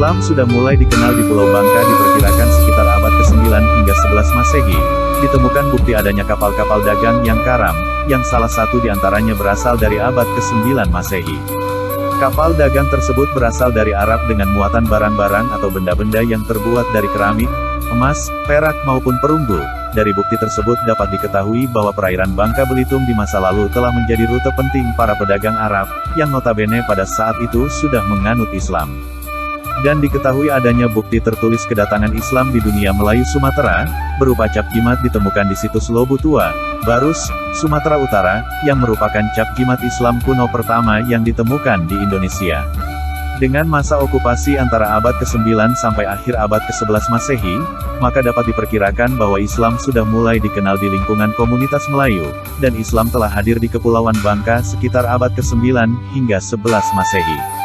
Islam sudah mulai dikenal di Pulau Bangka diperkirakan sekitar abad ke-9 hingga 11 Masehi. Ditemukan bukti adanya kapal-kapal dagang yang karam, yang salah satu diantaranya berasal dari abad ke-9 Masehi. Kapal dagang tersebut berasal dari Arab dengan muatan barang-barang atau benda-benda yang terbuat dari keramik, emas, perak maupun perunggu. Dari bukti tersebut dapat diketahui bahwa perairan Bangka Belitung di masa lalu telah menjadi rute penting para pedagang Arab, yang notabene pada saat itu sudah menganut Islam. Dan diketahui adanya bukti tertulis kedatangan Islam di dunia Melayu Sumatera, berupa cap jimat ditemukan di situs Lobu Tua, Barus, Sumatera Utara, yang merupakan cap jimat Islam kuno pertama yang ditemukan di Indonesia. Dengan masa okupasi antara abad ke-9 sampai akhir abad ke-11 Masehi, maka dapat diperkirakan bahwa Islam sudah mulai dikenal di lingkungan komunitas Melayu, dan Islam telah hadir di Kepulauan Bangka sekitar abad ke-9 hingga 11 Masehi.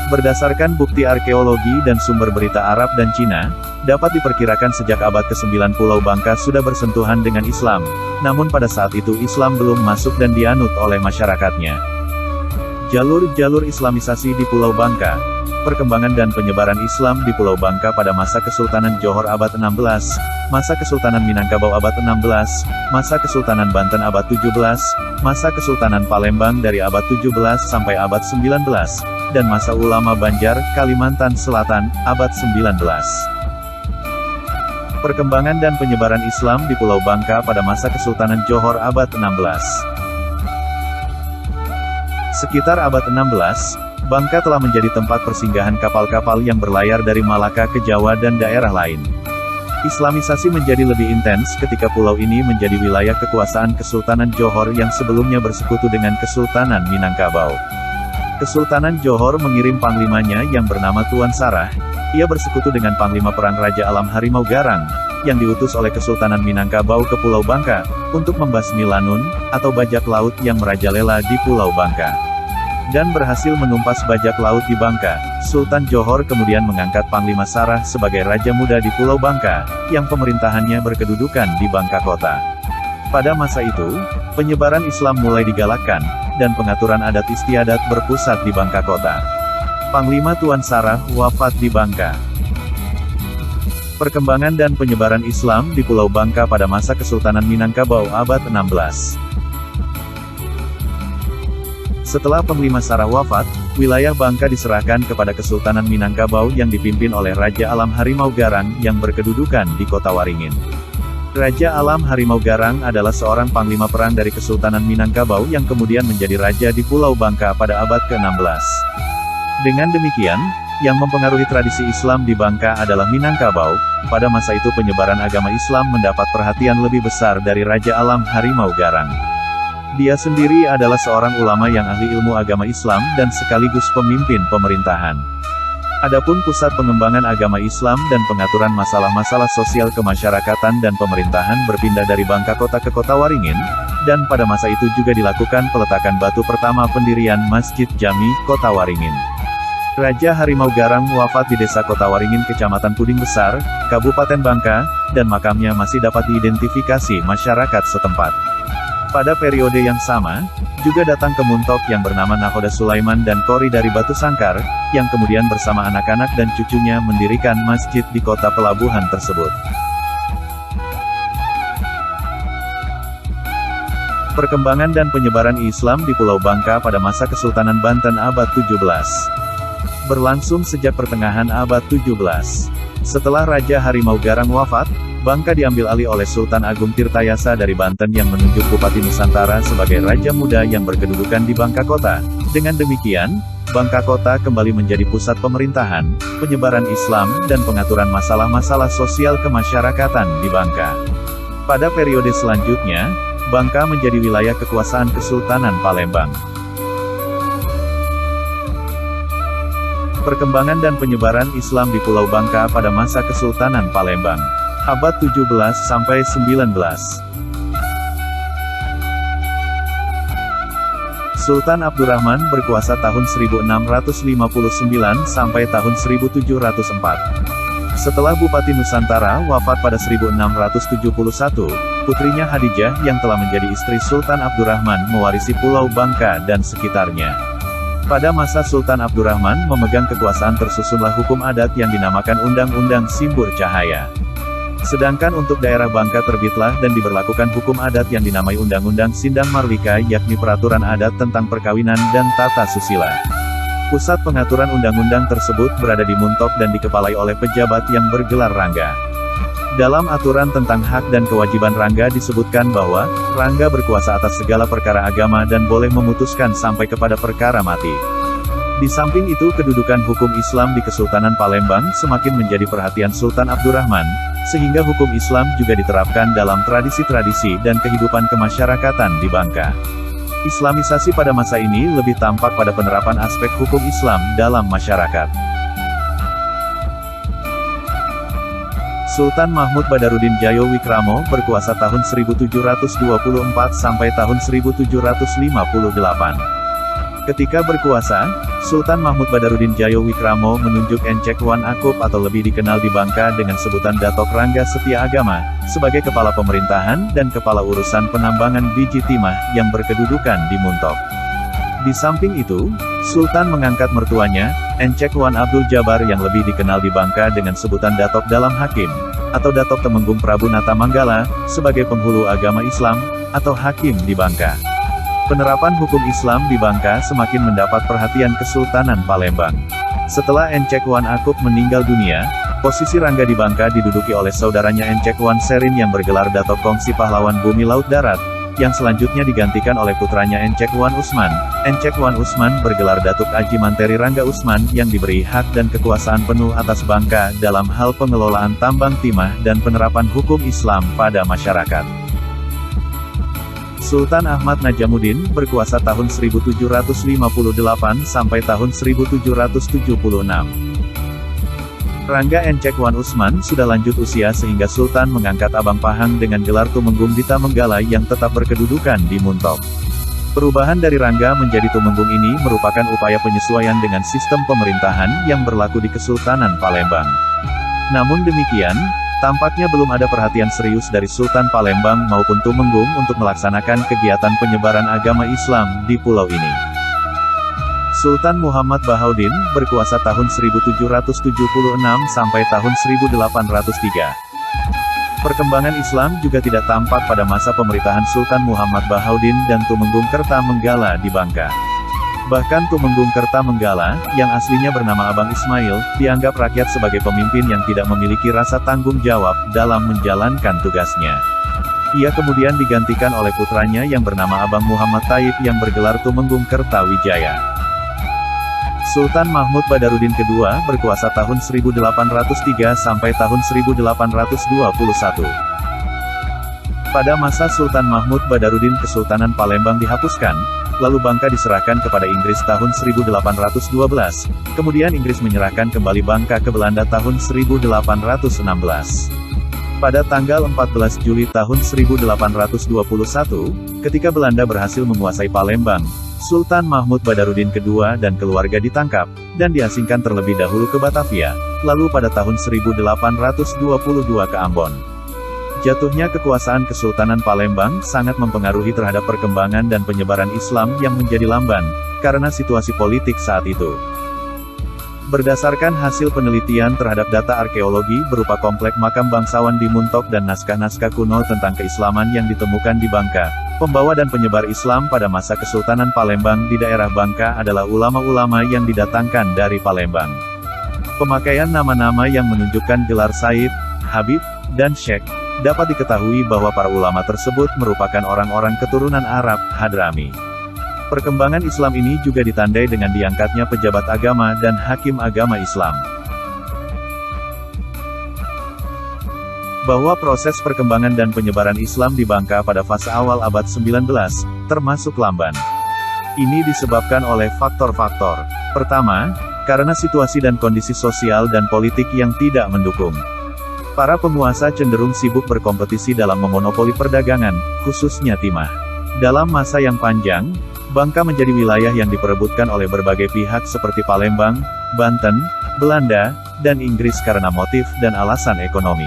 Berdasarkan bukti arkeologi dan sumber berita Arab dan Cina, dapat diperkirakan sejak abad ke-9 Pulau Bangka sudah bersentuhan dengan Islam, namun pada saat itu Islam belum masuk dan dianut oleh masyarakatnya. Jalur-jalur Islamisasi di Pulau Bangka. Perkembangan dan penyebaran Islam di Pulau Bangka pada masa Kesultanan Johor abad 16, masa Kesultanan Minangkabau abad 16, masa Kesultanan Banten abad 17, masa Kesultanan Palembang dari abad 17 sampai abad 19, dan masa Ulama Banjar, Kalimantan Selatan, abad 19. Perkembangan dan penyebaran Islam di Pulau Bangka pada masa Kesultanan Johor abad 16. Sekitar abad 16, Bangka telah menjadi tempat persinggahan kapal-kapal yang berlayar dari Malaka ke Jawa dan daerah lain. Islamisasi menjadi lebih intens ketika pulau ini menjadi wilayah kekuasaan Kesultanan Johor yang sebelumnya bersekutu dengan Kesultanan Minangkabau. Kesultanan Johor mengirim panglimanya yang bernama Tuan Sarah. Ia bersekutu dengan Panglima Perang Raja Alam Harimau Garang, yang diutus oleh Kesultanan Minangkabau ke Pulau Bangka, untuk membasmi Lanun, atau bajak laut yang merajalela di Pulau Bangka. Dan berhasil menumpas bajak laut di Bangka. Sultan Johor kemudian mengangkat Panglima Sarah sebagai Raja Muda di Pulau Bangka, yang pemerintahannya berkedudukan di Bangka Kota. Pada masa itu, penyebaran Islam mulai digalakkan, dan pengaturan adat istiadat berpusat di Bangka Kota. Panglima Tuan Sarah wafat di Bangka. Perkembangan dan penyebaran Islam di Pulau Bangka pada masa Kesultanan Minangkabau abad 16. Setelah Panglima Sarah wafat, wilayah Bangka diserahkan kepada Kesultanan Minangkabau yang dipimpin oleh Raja Alam Harimau Garang yang berkedudukan di Kota Waringin. Raja Alam Harimau Garang adalah seorang panglima perang dari Kesultanan Minangkabau yang kemudian menjadi raja di Pulau Bangka pada abad ke-16. Dengan demikian, yang mempengaruhi tradisi Islam di Bangka adalah Minangkabau. Pada masa itu penyebaran agama Islam mendapat perhatian lebih besar dari Raja Alam Harimau Garang. Dia sendiri adalah seorang ulama yang ahli ilmu agama Islam dan sekaligus pemimpin pemerintahan. Adapun pusat pengembangan agama Islam dan pengaturan masalah-masalah sosial kemasyarakatan dan pemerintahan berpindah dari Bangka Kota ke Kota Waringin, dan pada masa itu juga dilakukan peletakan batu pertama pendirian Masjid Jami, Kota Waringin. Raja Harimau Garang wafat di Desa Kota Waringin Kecamatan Puding Besar, Kabupaten Bangka, dan makamnya masih dapat diidentifikasi masyarakat setempat. Pada periode yang sama, juga datang ke Muntok yang bernama Nahoda Sulaiman dan Kori dari Batu Sangkar, yang kemudian bersama anak-anak dan cucunya mendirikan masjid di kota pelabuhan tersebut. Perkembangan dan penyebaran Islam di Pulau Bangka pada masa Kesultanan Banten abad 17. Berlangsung sejak pertengahan abad 17. Setelah Raja Harimau Garang wafat, Bangka diambil alih oleh Sultan Agung Tirtayasa dari Banten yang menunjuk Bupati Nusantara sebagai Raja Muda yang berkedudukan di Bangka Kota. Dengan demikian, Bangka Kota kembali menjadi pusat pemerintahan, penyebaran Islam, dan pengaturan masalah-masalah sosial kemasyarakatan di Bangka. Pada periode selanjutnya, Bangka menjadi wilayah kekuasaan Kesultanan Palembang. Perkembangan dan penyebaran Islam di Pulau Bangka pada masa Kesultanan Palembang. Abad 17 sampai 19. Sultan Abdurrahman berkuasa tahun 1659 sampai tahun 1704. Setelah Bupati Nusantara wafat pada 1671, putrinya Hadijah yang telah menjadi istri Sultan Abdurrahman mewarisi Pulau Bangka dan sekitarnya. Pada masa Sultan Abdurrahman memegang kekuasaan tersusunlah hukum adat yang dinamakan Undang-Undang Simbur Cahaya. Sedangkan untuk daerah Bangka terbitlah dan diberlakukan hukum adat yang dinamai Undang-Undang Sindang Marlika yakni peraturan adat tentang perkawinan dan tata susila. Pusat pengaturan undang-undang tersebut berada di Muntok dan dikepalai oleh pejabat yang bergelar Rangga. Dalam aturan tentang hak dan kewajiban Rangga disebutkan bahwa, Rangga berkuasa atas segala perkara agama dan boleh memutuskan sampai kepada perkara mati. Di samping itu kedudukan hukum Islam di Kesultanan Palembang semakin menjadi perhatian Sultan Abdurrahman, sehingga hukum Islam juga diterapkan dalam tradisi-tradisi dan kehidupan kemasyarakatan di Bangka. Islamisasi pada masa ini lebih tampak pada penerapan aspek hukum Islam dalam masyarakat. Sultan Mahmud Badarudin Djaya Wikramo berkuasa tahun 1724 sampai tahun 1758. Ketika berkuasa, Sultan Mahmud Badarudin Djaya Wikramo menunjuk Encek Wan Akub atau lebih dikenal di Bangka dengan sebutan Datok Rangga Setia Agama, sebagai kepala pemerintahan dan kepala urusan penambangan biji timah yang berkedudukan di Muntok. Di samping itu, Sultan mengangkat mertuanya, Encek Wan Abdul Jabar yang lebih dikenal di Bangka dengan sebutan Datok Dalam Hakim, atau Datok Temenggung Prabu Nata Manggala, sebagai penghulu agama Islam, atau hakim di Bangka. Penerapan hukum Islam di Bangka semakin mendapat perhatian Kesultanan Palembang. Setelah Encek Wan Akub meninggal dunia, posisi Rangga di Bangka diduduki oleh saudaranya Encek Wan Serin yang bergelar Datok Kongsi Pahlawan Bumi Laut Darat, yang selanjutnya digantikan oleh putranya Encek Wan Usman. Encek Wan Usman bergelar Datuk Aji Manteri Rangga Usman yang diberi hak dan kekuasaan penuh atas Bangka dalam hal pengelolaan tambang timah dan penerapan hukum Islam pada masyarakat. Sultan Ahmad Najamuddin berkuasa tahun 1758 sampai tahun 1776. Rangga Encek Wan Usman sudah lanjut usia sehingga Sultan mengangkat Abang Pahang dengan gelar Tumenggung Dita Menggala yang tetap berkedudukan di Muntok. Perubahan dari Rangga menjadi Tumenggung ini merupakan upaya penyesuaian dengan sistem pemerintahan yang berlaku di Kesultanan Palembang. Namun demikian, tampaknya belum ada perhatian serius dari Sultan Palembang maupun Tumenggung untuk melaksanakan kegiatan penyebaran agama Islam di pulau ini. Sultan Muhammad Bahaudin berkuasa tahun 1776 sampai tahun 1803. Perkembangan Islam juga tidak tampak pada masa pemerintahan Sultan Muhammad Bahaudin dan Tumenggung Kerta Menggala di Bangka. Bahkan Tumenggung Kerta Menggala, yang aslinya bernama Abang Ismail, dianggap rakyat sebagai pemimpin yang tidak memiliki rasa tanggung jawab dalam menjalankan tugasnya. Ia kemudian digantikan oleh putranya yang bernama Abang Muhammad Taib yang bergelar Tumenggung Kerta Wijaya. Sultan Mahmud Badarudin II berkuasa tahun 1803 sampai tahun 1821. Pada masa Sultan Mahmud Badarudin Kesultanan Palembang dihapuskan, lalu Bangka diserahkan kepada Inggris tahun 1812, kemudian Inggris menyerahkan kembali Bangka ke Belanda tahun 1816. Pada tanggal 14 Juli tahun 1821, ketika Belanda berhasil menguasai Palembang, Sultan Mahmud Badarudin II dan keluarga ditangkap, dan diasingkan terlebih dahulu ke Batavia, lalu pada tahun 1822 ke Ambon. Jatuhnya kekuasaan Kesultanan Palembang sangat mempengaruhi terhadap perkembangan dan penyebaran Islam yang menjadi lamban, karena situasi politik saat itu. Berdasarkan hasil penelitian terhadap data arkeologi berupa komplek makam bangsawan di Muntok dan naskah-naskah kuno tentang keislaman yang ditemukan di Bangka, pembawa dan penyebar Islam pada masa Kesultanan Palembang di daerah Bangka adalah ulama-ulama yang didatangkan dari Palembang. Pemakaian nama-nama yang menunjukkan gelar Said, Habib, dan Syekh, dapat diketahui bahwa para ulama tersebut merupakan orang-orang keturunan Arab, Hadrami. Perkembangan Islam ini juga ditandai dengan diangkatnya pejabat agama dan hakim agama Islam. Bahwa proses perkembangan dan penyebaran Islam di Bangka pada fase awal abad 19, termasuk lamban. Ini disebabkan oleh faktor-faktor. Pertama, karena situasi dan kondisi sosial dan politik yang tidak mendukung. Para penguasa cenderung sibuk berkompetisi dalam memonopoli perdagangan, khususnya timah. Dalam masa yang panjang, Bangka menjadi wilayah yang diperebutkan oleh berbagai pihak seperti Palembang, Banten, Belanda, dan Inggris karena motif dan alasan ekonomi.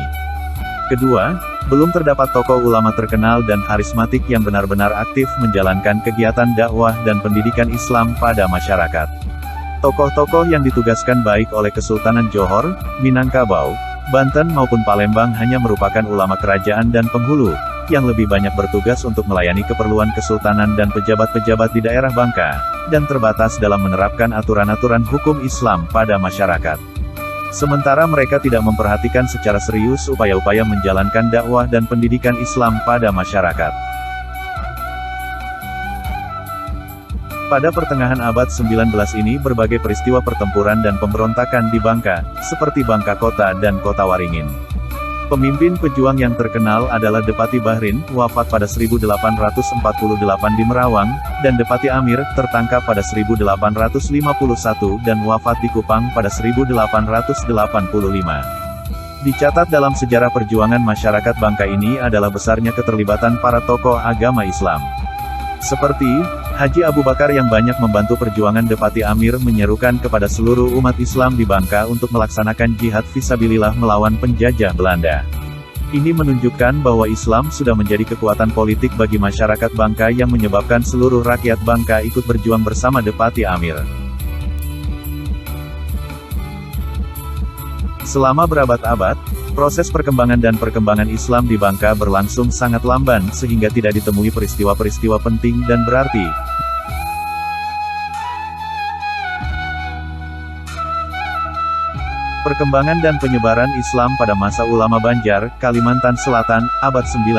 Kedua, belum terdapat tokoh ulama terkenal dan karismatik yang benar-benar aktif menjalankan kegiatan dakwah dan pendidikan Islam pada masyarakat. Tokoh-tokoh yang ditugaskan baik oleh Kesultanan Johor, Minangkabau, Banten maupun Palembang hanya merupakan ulama kerajaan dan penghulu, yang lebih banyak bertugas untuk melayani keperluan kesultanan dan pejabat-pejabat di daerah Bangka, dan terbatas dalam menerapkan aturan-aturan hukum Islam pada masyarakat. Sementara mereka tidak memperhatikan secara serius upaya-upaya menjalankan dakwah dan pendidikan Islam pada masyarakat. Pada pertengahan abad 19 ini berbagai peristiwa pertempuran dan pemberontakan di Bangka, seperti Bangka Kota dan Kota Waringin. Pemimpin pejuang yang terkenal adalah Depati Bahrin, wafat pada 1848 di Merawang, dan Depati Amir, tertangkap pada 1851 dan wafat di Kupang pada 1885. Dicatat dalam sejarah perjuangan masyarakat Bangka ini adalah besarnya keterlibatan para tokoh agama Islam. Seperti, Haji Abu Bakar yang banyak membantu perjuangan Depati Amir menyerukan kepada seluruh umat Islam di Bangka untuk melaksanakan jihad fisabilillah melawan penjajah Belanda. Ini menunjukkan bahwa Islam sudah menjadi kekuatan politik bagi masyarakat Bangka yang menyebabkan seluruh rakyat Bangka ikut berjuang bersama Depati Amir. Selama berabad-abad, proses perkembangan dan perkembangan Islam di Bangka berlangsung sangat lamban sehingga tidak ditemui peristiwa-peristiwa penting dan berarti. Perkembangan dan penyebaran Islam pada masa ulama Banjar, Kalimantan Selatan, abad 19.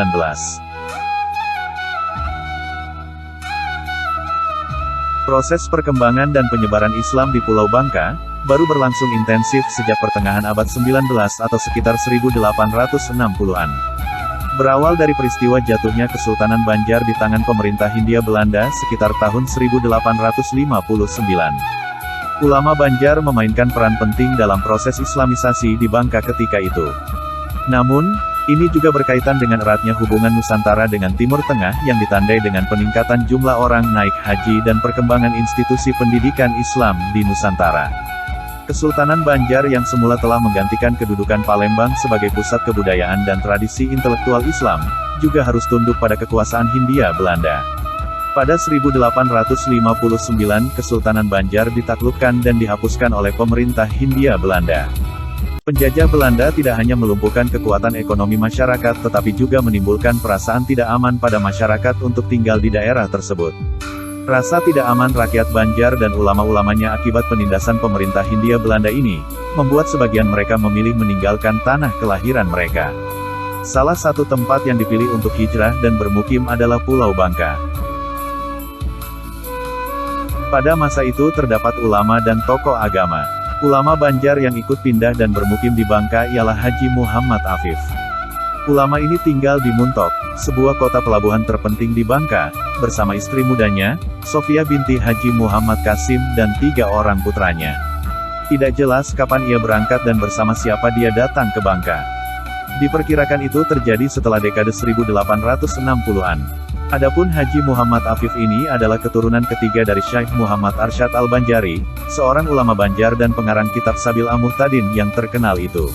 Proses perkembangan dan penyebaran Islam di Pulau Bangka baru berlangsung intensif sejak pertengahan abad 19 atau sekitar 1860-an. Berawal dari peristiwa jatuhnya Kesultanan Banjar di tangan pemerintah Hindia Belanda sekitar tahun 1859. Ulama Banjar memainkan peran penting dalam proses Islamisasi di Bangka ketika itu. Namun, ini juga berkaitan dengan eratnya hubungan Nusantara dengan Timur Tengah yang ditandai dengan peningkatan jumlah orang naik haji dan perkembangan institusi pendidikan Islam di Nusantara. Kesultanan Banjar yang semula telah menggantikan kedudukan Palembang sebagai pusat kebudayaan dan tradisi intelektual Islam, juga harus tunduk pada kekuasaan Hindia Belanda. Pada 1859 Kesultanan Banjar ditaklukkan dan dihapuskan oleh pemerintah Hindia Belanda. Penjajah Belanda tidak hanya melumpuhkan kekuatan ekonomi masyarakat tetapi juga menimbulkan perasaan tidak aman pada masyarakat untuk tinggal di daerah tersebut. Rasa tidak aman rakyat Banjar dan ulama-ulamanya akibat penindasan pemerintah Hindia Belanda ini, membuat sebagian mereka memilih meninggalkan tanah kelahiran mereka. Salah satu tempat yang dipilih untuk hijrah dan bermukim adalah Pulau Bangka. Pada masa itu terdapat ulama dan tokoh agama. Ulama Banjar yang ikut pindah dan bermukim di Bangka ialah Haji Muhammad Afif. Ulama ini tinggal di Muntok, sebuah kota pelabuhan terpenting di Bangka, bersama istri mudanya, Sofia binti Haji Muhammad Kasim dan 3 orang putranya. Tidak jelas kapan ia berangkat dan bersama siapa dia datang ke Bangka. Diperkirakan itu terjadi setelah dekade 1860-an. Adapun Haji Muhammad Afif ini adalah keturunan ketiga dari Syekh Muhammad Arsyad Al-Banjari, seorang ulama Banjar dan pengarang kitab Sabil Al-Muhtadin yang terkenal itu.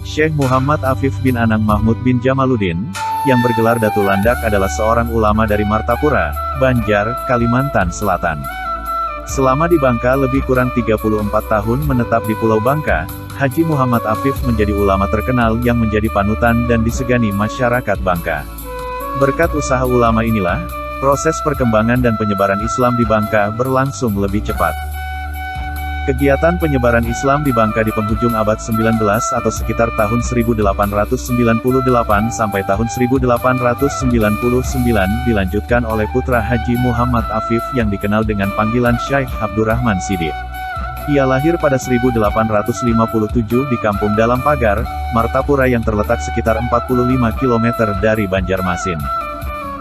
Syekh Muhammad Afif bin Anang Mahmud bin Jamaluddin, yang bergelar Datul Landak adalah seorang ulama dari Martapura, Banjar, Kalimantan Selatan. Selama di Bangka lebih kurang 34 tahun menetap di Pulau Bangka, Haji Muhammad Afif menjadi ulama terkenal yang menjadi panutan dan disegani masyarakat Bangka. Berkat usaha ulama inilah, proses perkembangan dan penyebaran Islam di Bangka berlangsung lebih cepat. Kegiatan penyebaran Islam di Bangka di penghujung abad 19 atau sekitar tahun 1898 sampai tahun 1899 dilanjutkan oleh putra Haji Muhammad Afif yang dikenal dengan panggilan Syekh Abdurrahman Siddiq. Ia lahir pada 1857 di Kampung Dalam Pagar, Martapura yang terletak sekitar 45 km dari Banjarmasin.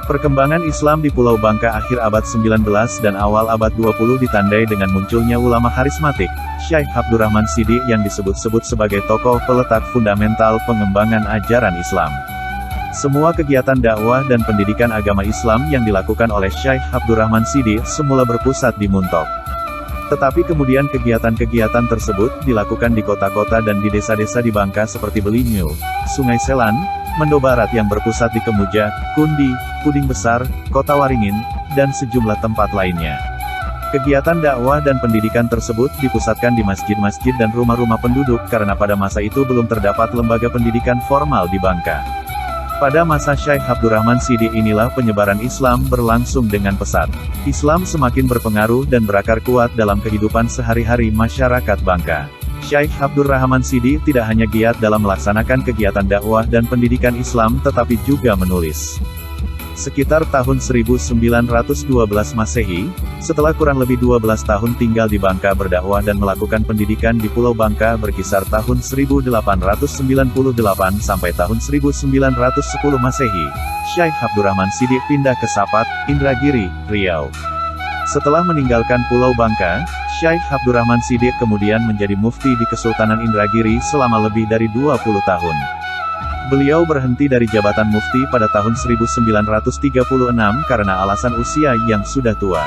Perkembangan Islam di Pulau Bangka akhir abad 19 dan awal abad 20 ditandai dengan munculnya ulama karismatik, Syekh Abdurrahman Siddiq yang disebut-sebut sebagai tokoh peletak fundamental pengembangan ajaran Islam. Semua kegiatan dakwah dan pendidikan agama Islam yang dilakukan oleh Syekh Abdurrahman Siddiq semula berpusat di Muntok. Tetapi kemudian kegiatan-kegiatan tersebut dilakukan di kota-kota dan di desa-desa di Bangka seperti Belinyu, Sungai Selan, Mendo Barat yang berpusat di Kemuja, Kundi, Puding Besar, Kota Waringin, dan sejumlah tempat lainnya. Kegiatan dakwah dan pendidikan tersebut dipusatkan di masjid-masjid dan rumah-rumah penduduk karena pada masa itu belum terdapat lembaga pendidikan formal di Bangka. Pada masa Syekh Abdurrahman Shidie inilah penyebaran Islam berlangsung dengan pesat. Islam semakin berpengaruh dan berakar kuat dalam kehidupan sehari-hari masyarakat Bangka. Syekh Abdurrahman Shidie tidak hanya giat dalam melaksanakan kegiatan dakwah dan pendidikan Islam tetapi juga menulis. Sekitar tahun 1912 Masehi, setelah kurang lebih 12 tahun tinggal di Bangka berdakwah dan melakukan pendidikan di Pulau Bangka berkisar tahun 1898 sampai tahun 1910 Masehi, Syekh Abdurrahman Shidie pindah ke Sapat, Indragiri, Riau. Setelah meninggalkan Pulau Bangka, Syekh Abdurrahman Shidie kemudian menjadi mufti di Kesultanan Indragiri selama lebih dari 20 tahun. Beliau berhenti dari jabatan mufti pada tahun 1936 karena alasan usia yang sudah tua.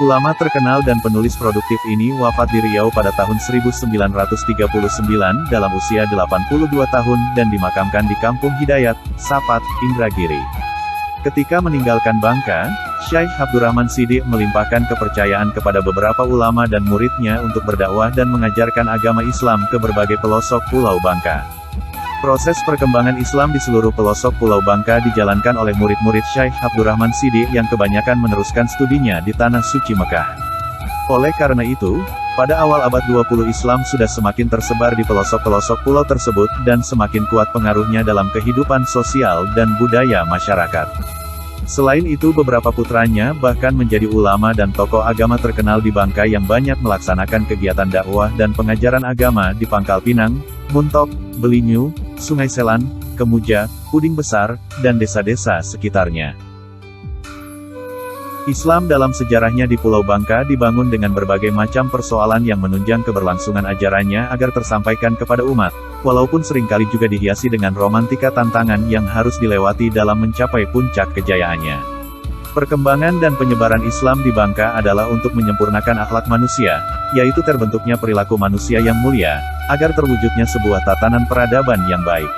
Ulama terkenal dan penulis produktif ini wafat di Riau pada tahun 1939 dalam usia 82 tahun dan dimakamkan di Kampung Hidayat, Sapat, Indragiri. Ketika meninggalkan Bangka, Syekh Abdurrahman Shidie melimpahkan kepercayaan kepada beberapa ulama dan muridnya untuk berdakwah dan mengajarkan agama Islam ke berbagai pelosok Pulau Bangka. Proses perkembangan Islam di seluruh pelosok Pulau Bangka dijalankan oleh murid-murid Syekh Abdurrahman Shidie yang kebanyakan meneruskan studinya di Tanah Suci Mekah. Oleh karena itu, pada awal abad 20 Islam sudah semakin tersebar di pelosok-pelosok pulau tersebut dan semakin kuat pengaruhnya dalam kehidupan sosial dan budaya masyarakat. Selain itu beberapa putranya bahkan menjadi ulama dan tokoh agama terkenal di Bangka yang banyak melaksanakan kegiatan dakwah dan pengajaran agama di Pangkal Pinang, Muntok, Belinyu, Sungai Selan, Kemuja, Puding Besar, dan desa-desa sekitarnya. Islam dalam sejarahnya di Pulau Bangka dibangun dengan berbagai macam persoalan yang menunjang keberlangsungan ajarannya agar tersampaikan kepada umat, walaupun seringkali juga dihiasi dengan romantika tantangan yang harus dilewati dalam mencapai puncak kejayaannya. Perkembangan dan penyebaran Islam di Bangka adalah untuk menyempurnakan akhlak manusia, yaitu terbentuknya perilaku manusia yang mulia, agar terwujudnya sebuah tatanan peradaban yang baik.